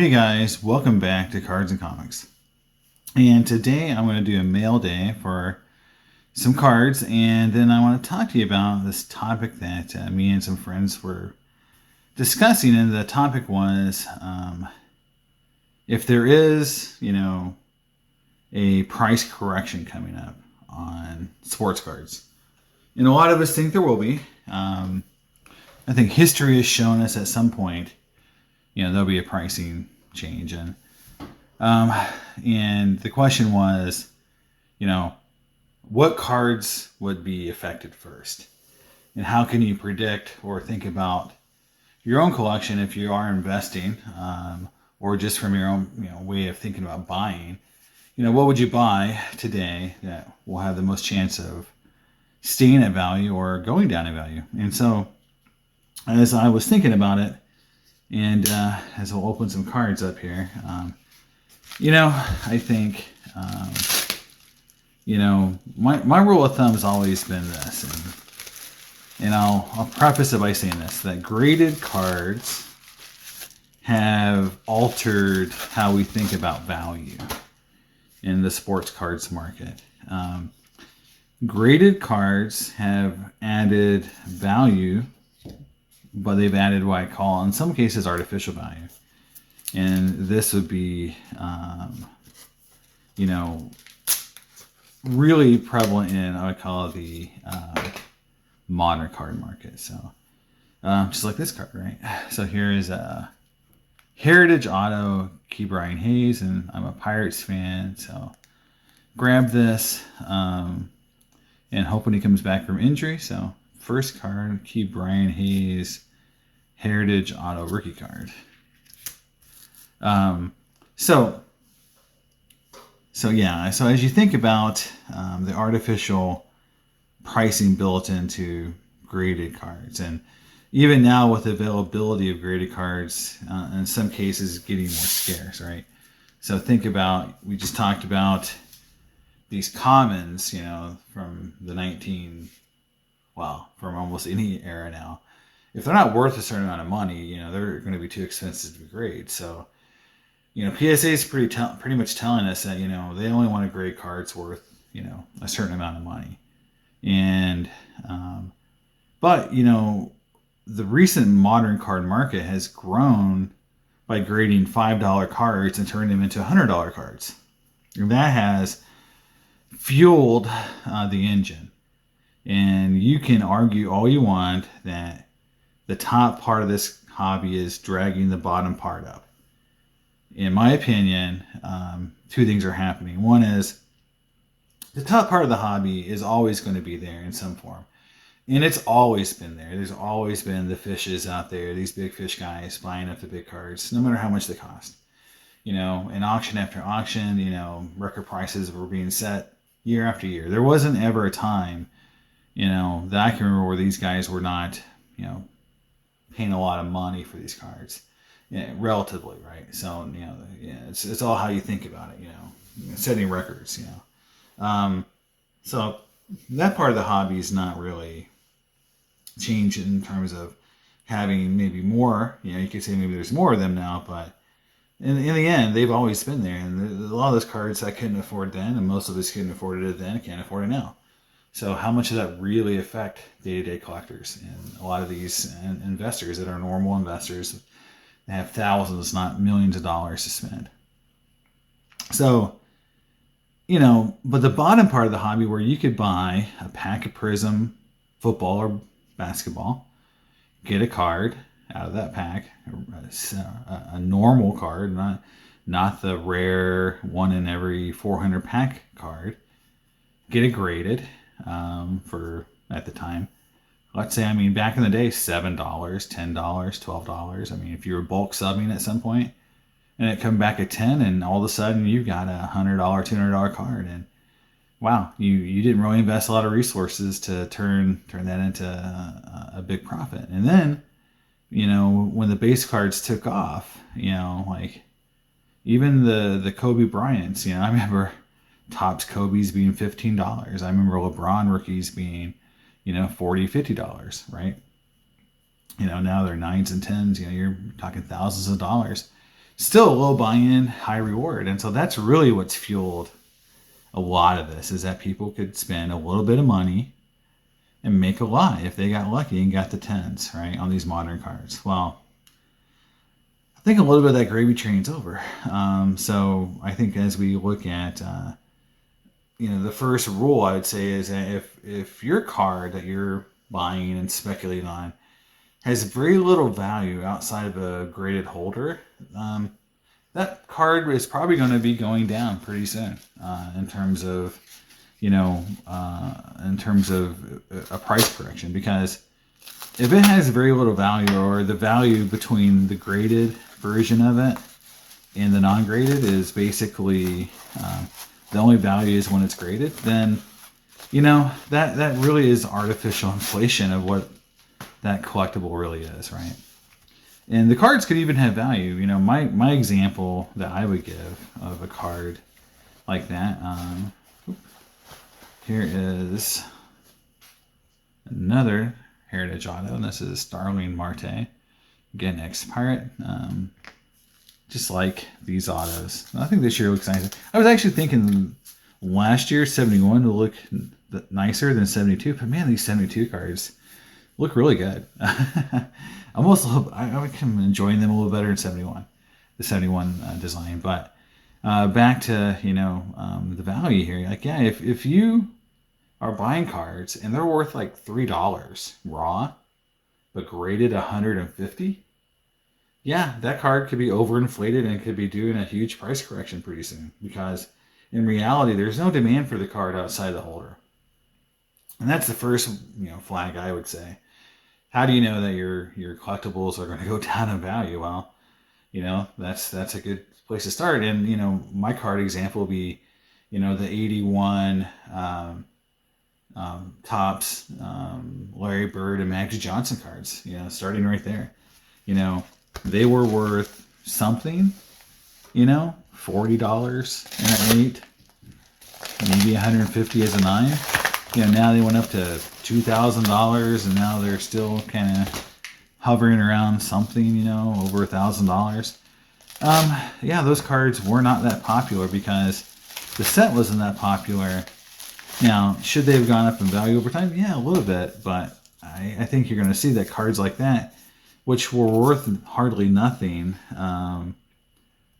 Hey guys, welcome back to Cards and Comics. And today I'm going to do a mail day for some cards, and then I want to talk to you about this topic that me and some friends were discussing. And the topic was if there is, a price correction coming up on sports cards. And a lot of us think there will be. I think history has shown us at some point there'll be a pricing change. And the question was, what cards would be affected first? And how can you predict or think about your own collection if you are investing, or just from your own, way of thinking about buying? What would you buy today that will have the most chance of staying at value or going down in value? And so, as I was thinking about it, and as I'll open some cards up here, I think, my rule of thumb has always been this, and I'll preface it by saying this, that graded cards have altered how we think about value in the sports cards market. Graded cards have added value, but they've added what I call, in some cases, artificial value. And this would be, really prevalent in, I would call it the modern card market. So, just like this card, right? So here is a Heritage Auto, Key Brian Hayes, and I'm a Pirates fan, so grab this, and hoping he comes back from injury. So first card, Key Brian Hayes, Heritage Auto rookie card. So as you think about the artificial pricing built into graded cards, and even now with the availability of graded cards, in some cases getting more scarce, right? So think about, we just talked about these commons, from the from almost any era now. If they're not worth a certain amount of money, they're going to be too expensive to grade. So, PSA is pretty much telling us that, they only want to grade cards worth, a certain amount of money. And, but, the recent modern card market has grown by grading $5 cards and turning them into $100 cards. And that has fueled the engine. And you can argue all you want that the top part of this hobby is dragging the bottom part up. In my opinion, two things are happening. One is the top part of the hobby is always going to be there in some form. And it's always been there. There's always been the fishes out there, these big fish guys buying up the big cards, no matter how much they cost. In auction after auction, record prices were being set year after year. There wasn't ever a time, that I can remember where these guys were not, paying a lot of money for these cards. Relatively, right? So, it's all how you think about it, setting records, So that part of the hobby is not really changed in terms of having maybe more, you could say maybe there's more of them now, but in the end, they've always been there. And a lot of those cards I couldn't afford then, and most of us couldn't afford it then, can't afford it now. So how much does that really affect day-to-day collectors and a lot of these investors that are normal investors that have thousands, not millions of dollars to spend? So, but the bottom part of the hobby where you could buy a pack of Prism football or basketball, get a card out of that pack, a normal card, not the rare one in every 400 pack card, get it graded, for, at the time, let's say, back in the day, $7, $10, $12. If you were bulk subbing at some point and it come back at 10, and all of a sudden you've got a $100, $200 card, and wow, you didn't really invest a lot of resources to turn that into a big profit. And then, when the base cards took off, like even the Kobe Bryants, I remember Topps Kobe's being $15. I remember LeBron rookies being, $40, $50, right? Now they're 9s and 10s, you're talking thousands of dollars. still a low buy-in, high reward. And so that's really what's fueled a lot of this, is that people could spend a little bit of money and make a lot if they got lucky and got the 10s, right, on these modern cards. Well, I think a little bit of that gravy train's over. So I think as we look at, the first rule I would say is that if your card that you're buying and speculating on has very little value outside of a graded holder, that card is probably going to be going down pretty soon in terms of, a price correction. Because if it has very little value, or the value between the graded version of it and the non-graded is basically the only value is when it's graded, then that really is artificial inflation of what that collectible really is, right? And the cards could even have value. My example that I would give of a card like that, here is another Heritage Auto, and this is Darlene Marte, again, ex-Pirate. Just like these autos. I think this year looks nice. I was actually thinking last year, 71 to look nicer than 72, but man, these 72 cards look really good. I am enjoying them a little better in 71, the 71 design. But back to the value here. Like, yeah, if you are buying cards and they're worth like $3 raw, but graded 150, yeah, that card could be overinflated and could be doing a huge price correction pretty soon. Because in reality, there's no demand for the card outside the holder, and that's the first flag I would say. How do you know that your collectibles are going to go down in value? Well, that's a good place to start. And my card example would be, the 81 Topps Larry Bird and Magic Johnson cards. Starting right there. They were worth something. $40 in an 8, maybe $150 as a 9. Now they went up to $2,000, and now they're still kind of hovering around something, over $1,000. Yeah, those cards were not that popular because the set wasn't that popular. Now, should they have gone up in value over time? Yeah, a little bit, but I think you're going to see that cards like that, which were worth hardly nothing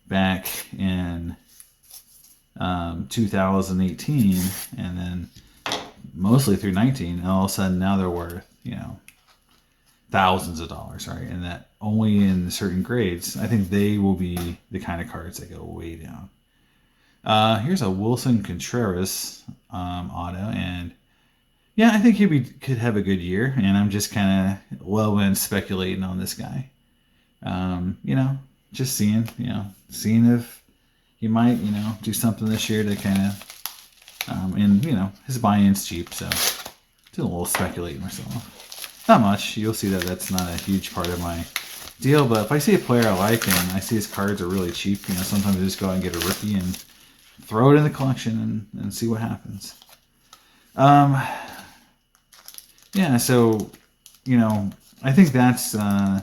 back in 2018, and then mostly through 19, and all of a sudden now they're worth, thousands of dollars, right? And that only in certain grades. I think they will be the kind of cards that go way down. Here's a Wilson Contreras auto, and yeah, I think he could have a good year, and I'm just kind of low-end speculating on this guy. Just seeing if he might, do something this year to kind of, and his buy-in's cheap, so do a little speculating myself. Not much. You'll see that that's not a huge part of my deal, but if I see a player I like and I see his cards are really cheap, sometimes I just go out and get a rookie and throw it in the collection and see what happens. Yeah, so, I think that's, the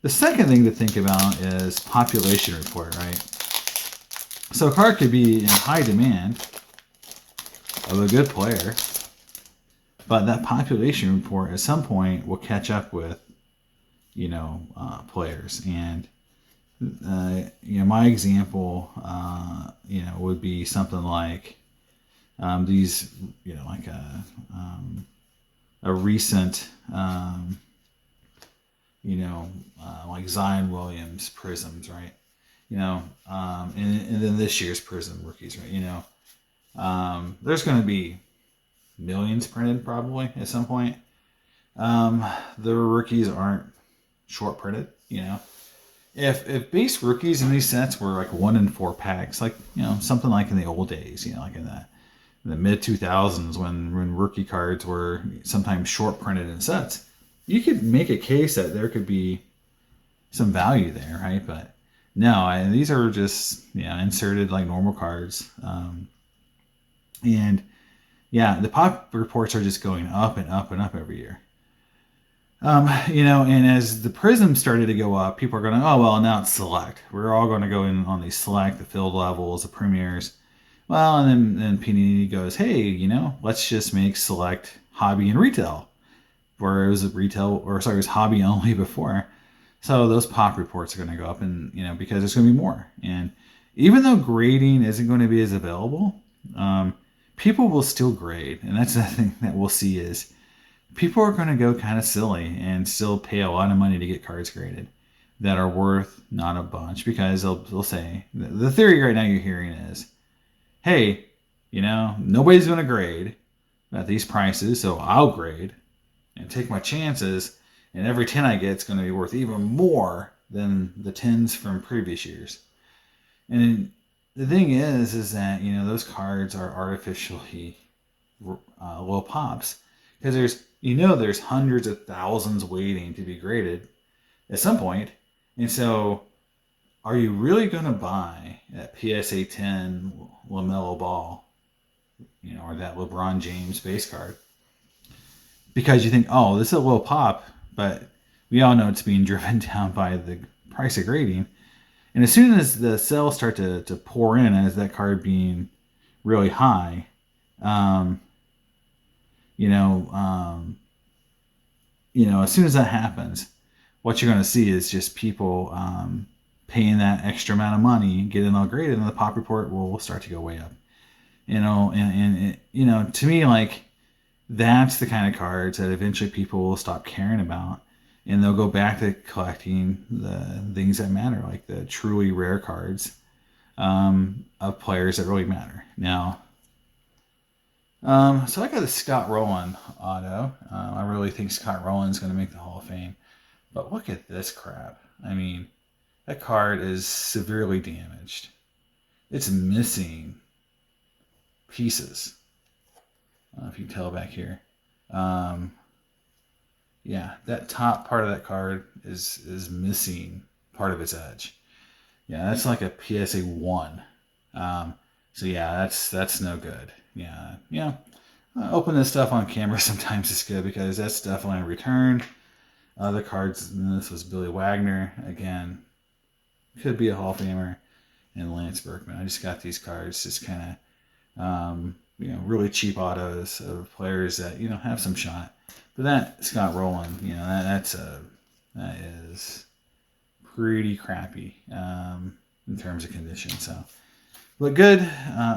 second thing to think about is population report, right? So a card could be in high demand of a good player, but that population report at some point will catch up with, players. And, my example, would be something like these, like a recent, like Zion Williams Prisms, right? And then this year's Prism rookies, right? There's going to be millions printed probably at some point. The rookies aren't short printed, If base rookies in these sets were like 1 in 4 packs, like, something like in the old days, like in the mid 2000s when rookie cards were sometimes short printed in sets, you could make a case that there could be some value there, right? But no, these are just inserted like normal cards, and yeah, the pop reports are just going up and up and up every year. And as the prism started to go up, people are going, oh, well, now it's select. We're all going to go in on the select, the field levels, the premieres. Well, and then Panini goes, hey, let's just make select hobby and retail, where it was it was hobby only before. So those pop reports are going to go up, and because there's going to be more. And even though grading isn't going to be as available, people will still grade, and that's the thing that we'll see is people are going to go kind of silly and still pay a lot of money to get cards graded that are worth not a bunch, because they'll say the theory right now you're hearing is, hey, nobody's going to grade at these prices, so I'll grade and take my chances, and every 10 I get is going to be worth even more than the 10s from previous years. And the thing is that those cards are artificially low pops, because there's hundreds of thousands waiting to be graded at some point. And so are you really going to buy that PSA 10 LaMelo Ball, or that LeBron James base card, because you think, oh, this is a low pop, but we all know it's being driven down by the price of grading. And as soon as the sales start to pour in as that card being really high, as soon as that happens, what you're going to see is just people paying that extra amount of money, getting all graded, and the pop report will start to go way up. To me, like, that's the kind of cards that eventually people will stop caring about, and they'll go back to collecting the things that matter, like the truly rare cards of players that really matter. Now, so I got a Scott Rowland auto. I really think Scott Rowland's going to make the Hall of Fame. But look at this crap. I mean, that card is severely damaged. It's missing pieces. I don't know if you can tell back here. Yeah, that top part of that card is missing part of its edge. Yeah, that's like a PSA 1. So yeah, that's no good. Yeah. Open this stuff on camera sometimes is good, because that's definitely a return. Other cards, this was Billy Wagner. Again, could be a Hall of Famer. And Lance Berkman. I just got these cards, just kind of, really cheap autos of players that, have some shot. But that Scott Rowland, that is pretty crappy in terms of condition. So, but good.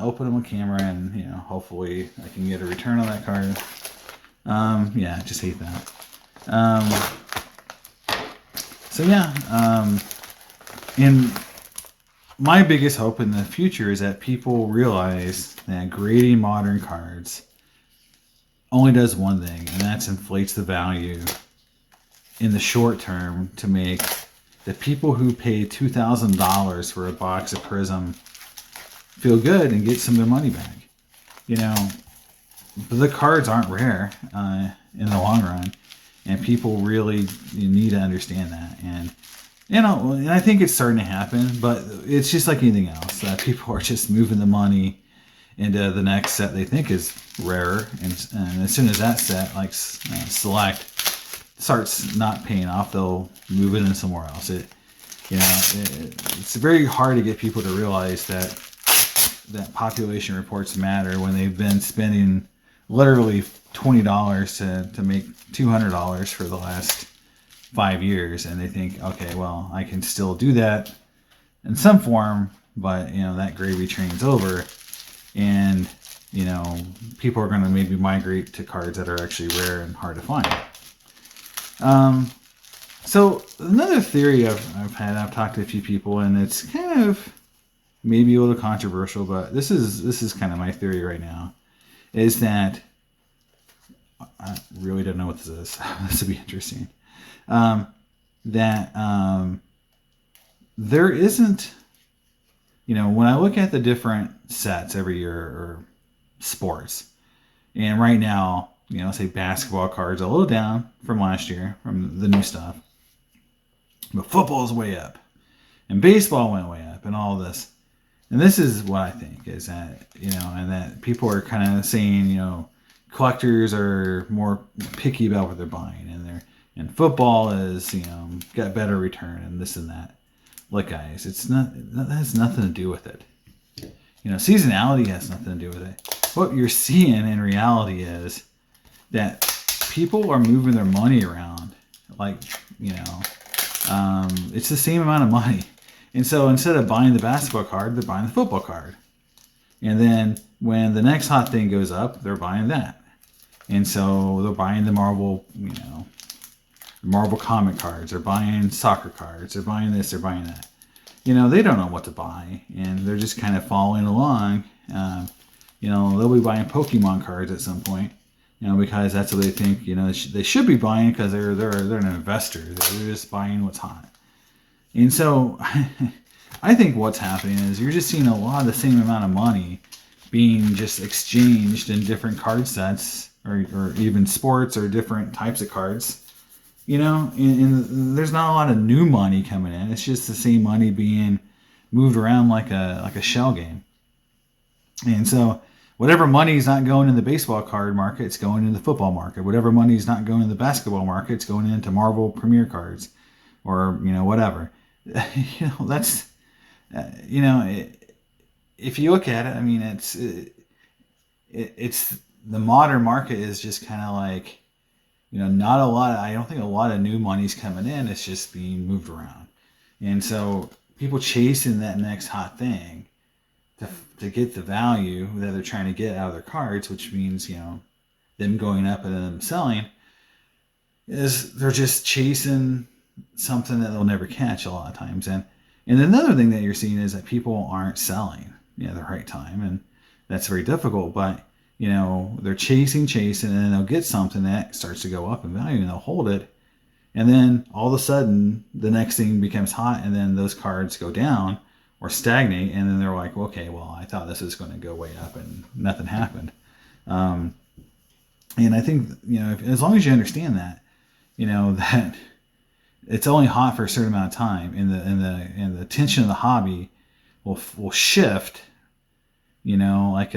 Open them on camera, and hopefully I can get a return on that card. Just hate that. And my biggest hope in the future is that people realize that grading modern cards only does one thing, and that's inflates the value in the short term to make the people who pay $2,000 for a box of Prism feel good and get some of their money back. But the cards aren't rare in the long run, and people really need to understand that. And and I think it's starting to happen, but it's just like anything else. People are just moving the money into the next set they think is rarer, and as soon as that set, like Select, starts not paying off, they'll move it in somewhere else. It's very hard to get people to realize that population reports matter when they've been spending literally $20 to make $200 for the last 5 years, and they think, okay, well, I can still do that in some form, but that gravy train's over, and people are going to maybe migrate to cards that are actually rare and hard to find. So another theory I've talked to a few people, and it's kind of maybe a little controversial, but this is kind of my theory right now, is that I really don't know what this is. This will be interesting. There isn't, when I look at the different sets every year or sports, and right now, say basketball cards are a little down from last year, from the new stuff, but football is way up, and baseball went way up, and all this. And this is what I think is that, and that people are kind of saying, collectors are more picky about what they're buying, and football is, got better return and this and that. Look, guys, that has nothing to do with it. Seasonality has nothing to do with it. What you're seeing in reality is that people are moving their money around. Like, it's the same amount of money. And so instead of buying the basketball card, they're buying the football card. And then when the next hot thing goes up, they're buying that. And so they're buying the Marvel, Marvel comic cards. They're buying soccer cards. They're buying this. They're buying that. They don't know what to buy. And they're just kind of following along. They'll be buying Pokemon cards at some point. Because that's what they think, they should be buying because they're an investor. They're just buying what's hot. And so I think what's happening is you're just seeing a lot of the same amount of money being just exchanged in different card sets or even sports or different types of cards. And there's not a lot of new money coming in. It's just the same money being moved around like a shell game. And so whatever money is not going in the baseball card market, it's going in the football market. Whatever money is not going in the basketball market, it's going into Marvel Premier cards or, whatever. That's, if you look at it, it's the modern market is just kind of like, not a lot. I don't think a lot of new money's coming in. It's just being moved around. And so people chasing that next hot thing to get the value that they're trying to get out of their cards, which means, them going up and them selling, is they're just chasing something that they'll never catch a lot of times. And another thing that you're seeing is that people aren't selling at the right time. And that's very difficult, but they're chasing, and then they'll get something that starts to go up in value and they'll hold it. And then all of a sudden the next thing becomes hot and then those cards go down or stagnate. And then they're like, okay, well, I thought this was going to go way up and nothing happened. And I think, as long as you understand that, that it's only hot for a certain amount of time and the tension of the hobby will shift, like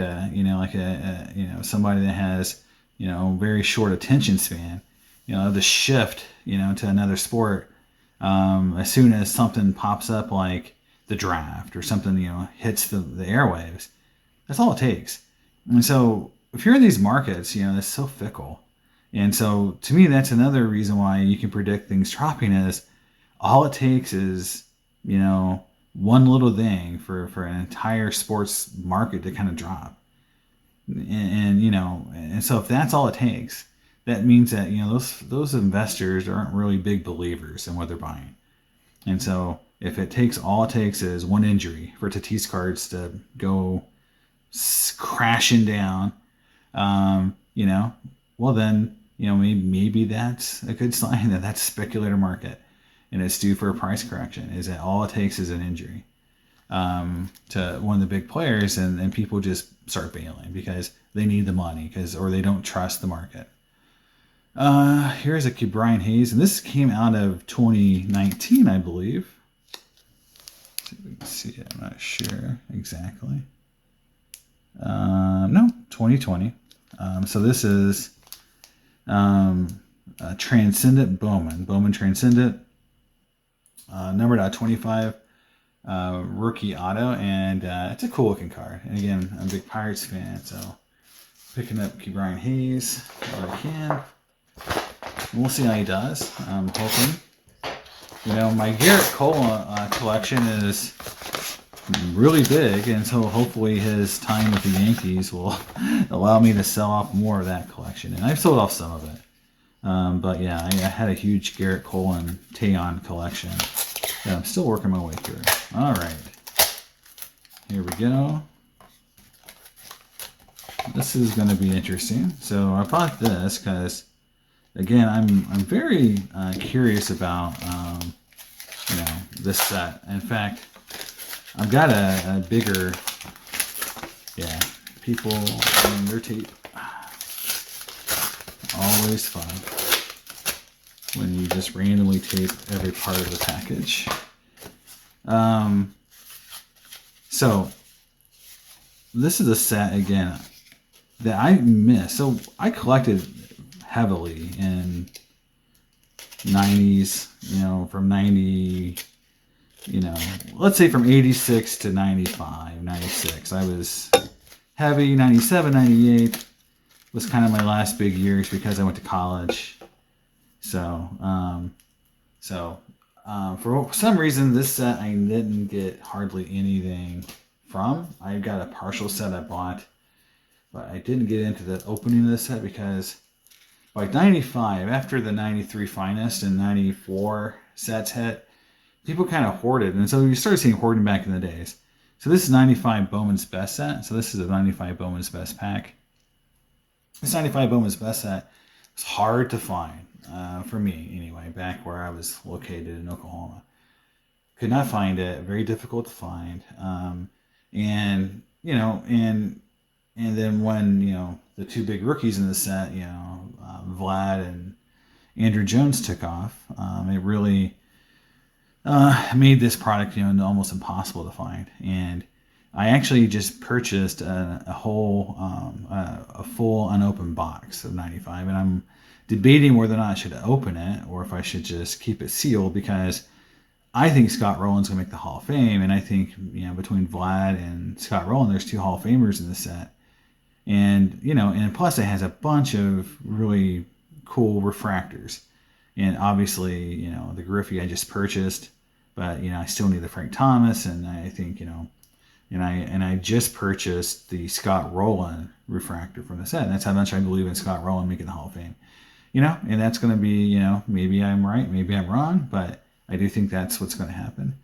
somebody that has, very short attention span, the shift, to another sport, as soon as something pops up like the draft or something, hits the airwaves, that's all it takes. And so if you're in these markets, it's so fickle. And so to me, that's another reason why you can predict things dropping is all it takes is, one little thing for an entire sports market to kind of drop. And so if that's all it takes, that means that, those investors aren't really big believers in what they're buying. And so if it takes is one injury for Tatis cards to go crashing down, well then, maybe that's a good sign that that's a speculator market and it's due for a price correction. Is that all it takes is an injury to one of the big players, and people just start bailing because they need the money or they don't trust the market. Here's a Brian Hayes, and this came out of 2019, I believe. Let's see if we can see it. I'm not sure exactly. No, 2020. So this is Transcendent Bowman Transcendent, numbered out 25, rookie auto, and it's a cool looking card. And again, I'm a big Pirates fan, so picking up Brian Hayes where I can. We'll see how he does. I'm hoping. My Garrett Cole collection is really big, and so hopefully his time with the Yankees will allow me to sell off more of that collection. And I've sold off some of it. But yeah, I had a huge Garrett Cole and Tayon collection that I'm still working my way through. All right. Here we go. This is going to be interesting. So I bought this because, again, I'm very curious about, this set. In fact, I've got a bigger, people and their tape. Always fun when you just randomly tape every part of the package. So this is a set, again, that I missed. So I collected heavily in 90s, from 90, let's say from 86 to 95, 96. I was heavy. 97, 98 was kind of my last big years because I went to college. So, for some reason, this set I didn't get hardly anything from. I got a partial set I bought, but I didn't get into the opening of the set because by 95, after the 93 Finest and 94 sets hit, people kind of hoarded. And so you started seeing hoarding back in the days. So this is 95 Bowman's Best set. So this is a 95 Bowman's Best pack. This 95 Bowman's Best set was hard to find, for me anyway, back where I was located in Oklahoma. Could not find it. Very difficult to find. And then when, the two big rookies in the set, Vlad and Andrew Jones took off, it really made this product, almost impossible to find. And I actually just purchased a full unopened box of 95, and I'm debating whether or not I should open it or if I should just keep it sealed, because I think Scott Rowland's going to make the Hall of Fame, and I think, between Vlad and Scott Rowland, there's two Hall of Famers in the set. And, and plus it has a bunch of really cool refractors. And obviously, the Griffey I just purchased, but, I still need the Frank Thomas, and I think, and I just purchased the Scott Rowland refractor from the set. That's how much I believe in Scott Rowland making the Hall of Fame. And that's going to be, maybe I'm right, maybe I'm wrong, but I do think that's what's going to happen.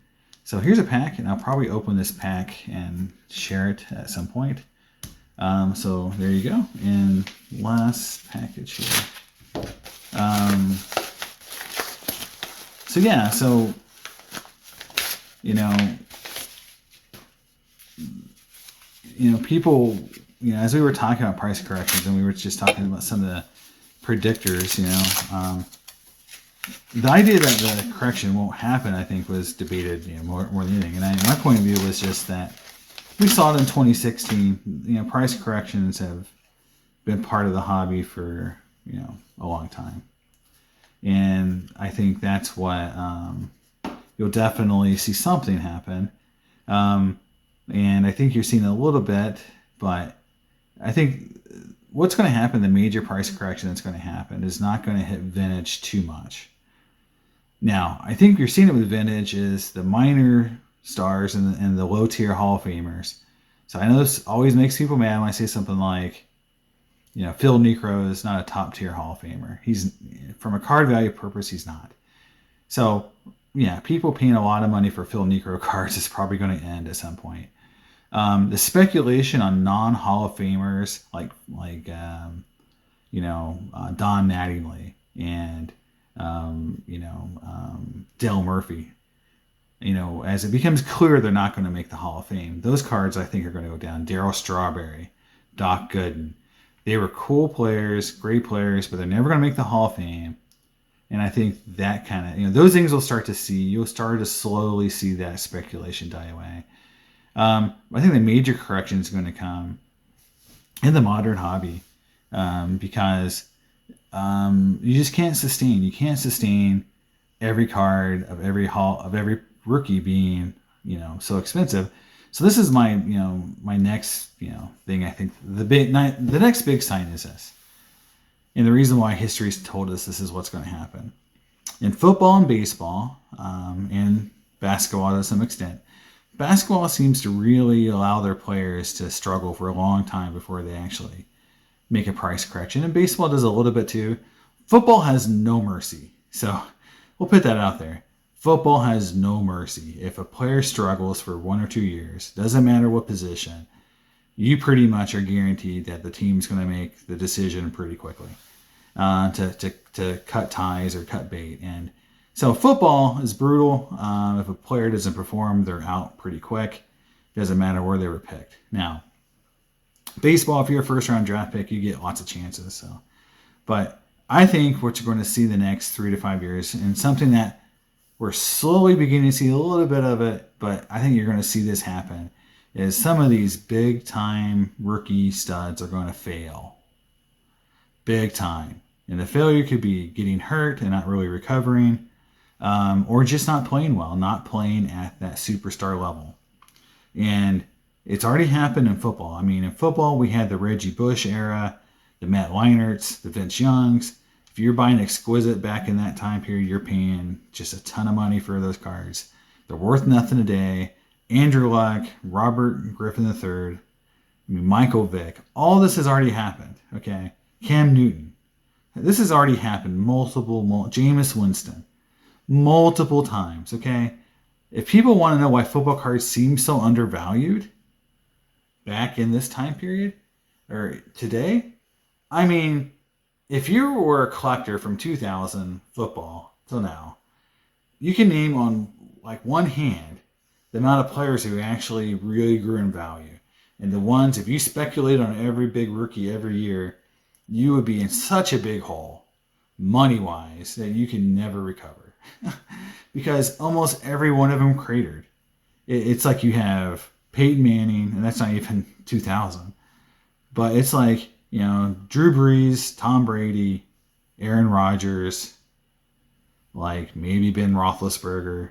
So here's a pack, and I'll probably open this pack and share it at some point. So there you go. And last package here. People, as we were talking about price corrections, and we were just talking about some of the predictors, the idea that the correction won't happen, I think, was debated, more than anything. And my point of view was just that we saw it in 2016. Price corrections have been part of the hobby for, a long time. And I think that's what you'll definitely see something happen. And I think you're seeing a little bit, but I think what's going to happen, the major price correction that's going to happen, is not going to hit vintage too much. Now, I think you're seeing it with vintage is the minor stars and the low tier Hall of Famers. So I know this always makes people mad when I say something like, Phil Niekro is not a top tier Hall of Famer. He's, from a card value purpose, he's not. So yeah, people paying a lot of money for Phil Niekro cards is probably going to end at some point. The speculation on non-Hall of Famers like Don Mattingly and Dale Murphy, as it becomes clear they're not going to make the Hall of Fame, those cards I think are going to go down. Darryl Strawberry, Doc Gooden, they were cool players, great players, but they're never going to make the Hall of Fame. And I think that kind of, those things you'll start to slowly see that speculation die away. I think the major correction is going to come in the modern hobby, because you just can't sustain. You can't sustain every card of every rookie being, so expensive. So this is my, my next, thing. I think the next big sign is this. And the reason why history's told us this is what's going to happen. In football and baseball, and basketball to some extent, basketball seems to really allow their players to struggle for a long time before they actually make a price correction. And baseball does a little bit too. Football has no mercy. So we'll put that out there. Football has no mercy. If a player struggles for 1 or 2 years, doesn't matter what position, you pretty much are guaranteed that the team's going to make the decision pretty quickly to cut ties or cut bait. And so football is brutal. If a player doesn't perform, they're out pretty quick. Doesn't matter where they were picked. Now, baseball, if you're a first-round draft pick, you get lots of chances. So, but I think what you're going to see the next 3 to 5 years, and something that we're slowly beginning to see a little bit of it, but I think you're going to see this happen, is some of these big-time rookie studs are going to fail. Big time. And the failure could be getting hurt and not really recovering, or just not playing well, not playing at that superstar level. And it's already happened in football. I mean, in football, we had the Reggie Bush era, the Matt Leinerts, the Vince Youngs. If you're buying exquisite back in that time period, you're paying just a ton of money for those cards. They're worth nothing today. Andrew Luck, Robert Griffin III, Michael Vick. All this has already happened. Okay, Cam Newton. This has already happened Jameis Winston. Multiple times. Okay, if people want to know why football cards seem so undervalued back in this time period or today, I mean, if you were a collector from 2000 football till now, you can name on like one hand the amount of players who actually really grew in value. And the ones, if you speculate on every big rookie every year, you would be in such a big hole, money-wise, that you can never recover. Because almost every one of them cratered. It's like you have Peyton Manning, and that's not even 2000. But it's like, Drew Brees, Tom Brady, Aaron Rodgers, like maybe Ben Roethlisberger.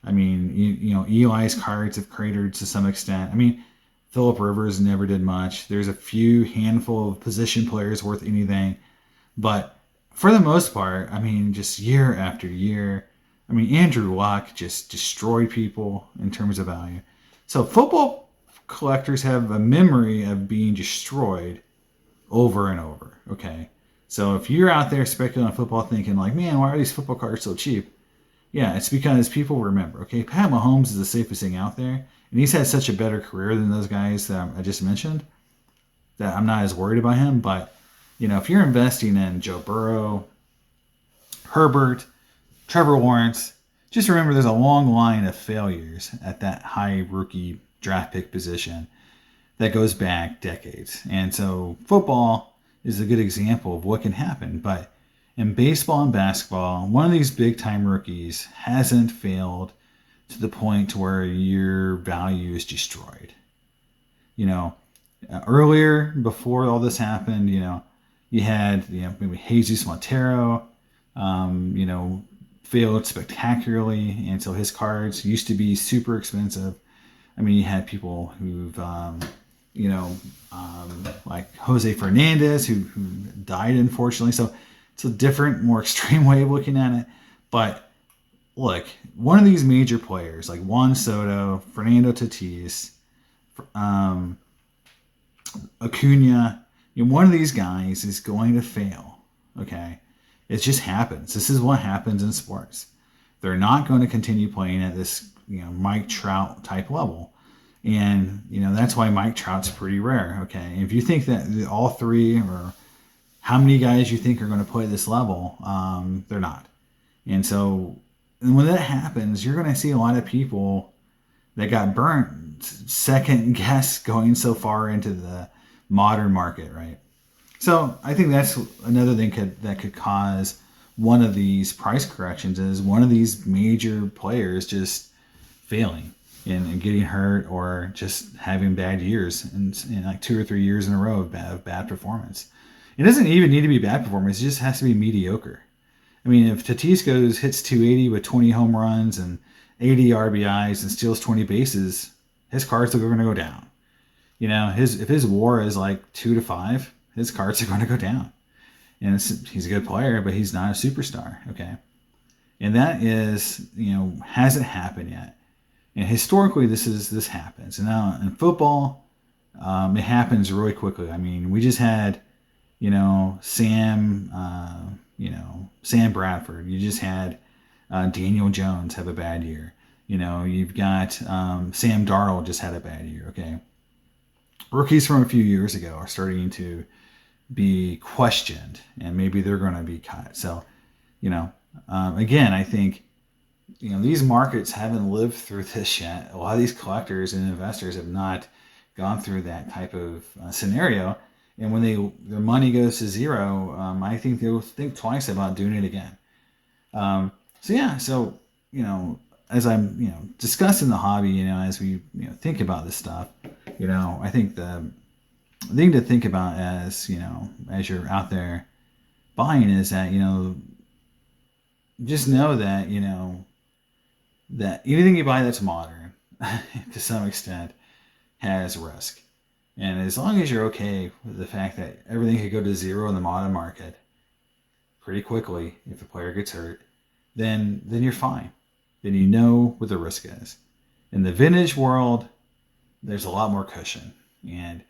I mean, Eli's cards have cratered to some extent. I mean, Phillip Rivers never did much. There's a few handful of position players worth anything. But for the most part, I mean, just year after year, I mean, Andrew Luck just destroyed people in terms of value. So football collectors have a memory of being destroyed over and over, okay? So if you're out there speculating on football thinking like, man, why are these football cards so cheap? Yeah, it's because people remember, okay? Pat Mahomes is the safest thing out there, and he's had such a better career than those guys that I just mentioned that I'm not as worried about him. But, if you're investing in Joe Burrow, Herbert, Trevor Lawrence, just remember there's a long line of failures at that high rookie draft pick position that goes back decades. And so football is a good example of what can happen. But in baseball and basketball, one of these big time rookies hasn't failed to the point to where your value is destroyed. Earlier, before all this happened, you had, maybe Jesus Montero, failed spectacularly. And so his cards used to be super expensive. I mean, you had people who've, like Jose Fernandez, who died, unfortunately. So it's a different, more extreme way of looking at it. But look, one of these major players, like Juan Soto, Fernando Tatis, Acuna, one of these guys is going to fail. Okay, it just happens. This is what happens in sports. They're not going to continue playing at this, Mike Trout type level. And, that's why Mike Trout's pretty rare. Okay. If you think that all three, or how many guys you think are going to play at this level, they're not. And so, and when that happens, you're going to see a lot of people that got burnt second guess going so far into the modern market, right? So I think that's another thing that could cause one of these price corrections, is one of these major players just failing and getting hurt, or just having bad years, and like 2 or 3 years in a row of bad performance. It doesn't even need to be bad performance. It just has to be mediocre. I mean, if Tatis hits 280 with 20 home runs and 80 RBIs and steals 20 bases, his cards are going to go down. If his WAR is like 2 to 5, his cards are going to go down. And he's a good player, but he's not a superstar. Okay, and that is, hasn't happened yet. And historically, this happens. And now in football, it happens really quickly. I mean, we just had, Sam Bradford. You just had Daniel Jones have a bad year. You've got Sam Darnold just had a bad year. Okay, rookies from a few years ago are starting to be questioned, and maybe they're going to be cut. So, again, I think, these markets haven't lived through this yet. A lot of these collectors and investors have not gone through that type of scenario. And when their money goes to zero, I think they'll think twice about doing it again. So as I'm, discussing the hobby, as we, think about this stuff, I think the thing to think about as you're out there, buying is that, just know that, that anything you buy that's modern, to some extent, has risk. And as long as you're okay with the fact that everything could go to zero in the modern market pretty quickly if a player gets hurt, then you're fine. Then you know what the risk is. In the vintage world, there's a lot more cushion. And,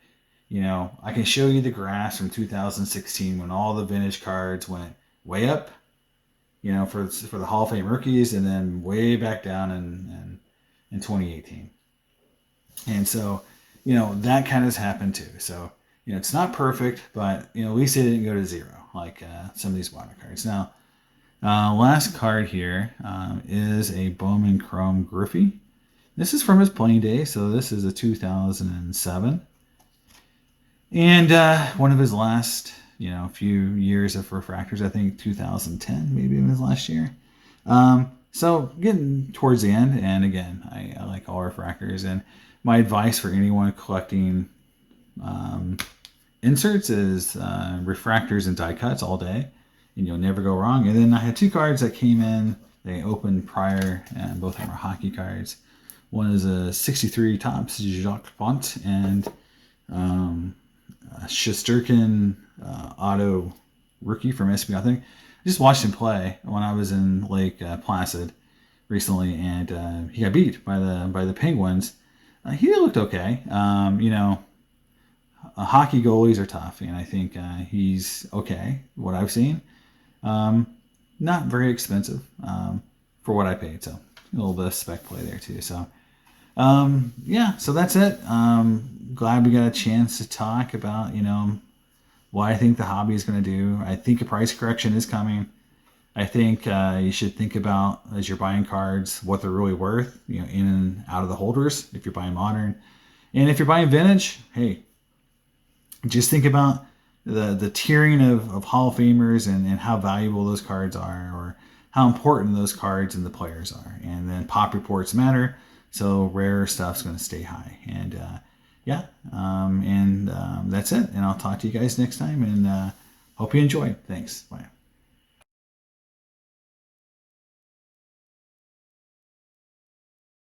I can show you the graphs from 2016 when all the vintage cards went way up, for the Hall of Fame rookies, and then way back down in 2018. And so, that kind of has happened too. So, it's not perfect, but, at least it didn't go to zero like some of these modern cards. Now, last card here is a Bowman Chrome Griffey. This is from his playing day, so this is a 2007. And one of his last, few years of refractors, I think 2010 maybe in his last year. So getting towards the end, and again, I like all refractors, and my advice for anyone collecting inserts is refractors and die cuts all day, and you'll never go wrong. And then I had two cards that came in, they opened prior, and both of them are hockey cards. One is a 63 Topps Jacques Font and Shesterkin auto rookie from SB, I think. I just watched him play when I was in Lake Placid recently, and he got beat by the Penguins. He looked okay. Hockey goalies are tough, and I think he's okay, what I've seen. Not very expensive for what I paid, so a little bit of spec play there too. So, so that's it. Glad we got a chance to talk about, what I think the hobby is going to do. I think a price correction is coming. I think you should think about, as you're buying cards, what they're really worth, in and out of the holders, if you're buying modern. And if you're buying vintage, hey, just think about the tiering of Hall of Famers and how valuable those cards are, or how important those cards and the players are. And then pop reports matter, so rare stuff's going to stay high. And that's it. And I'll talk to you guys next time, and hope you enjoy. Thanks. Bye.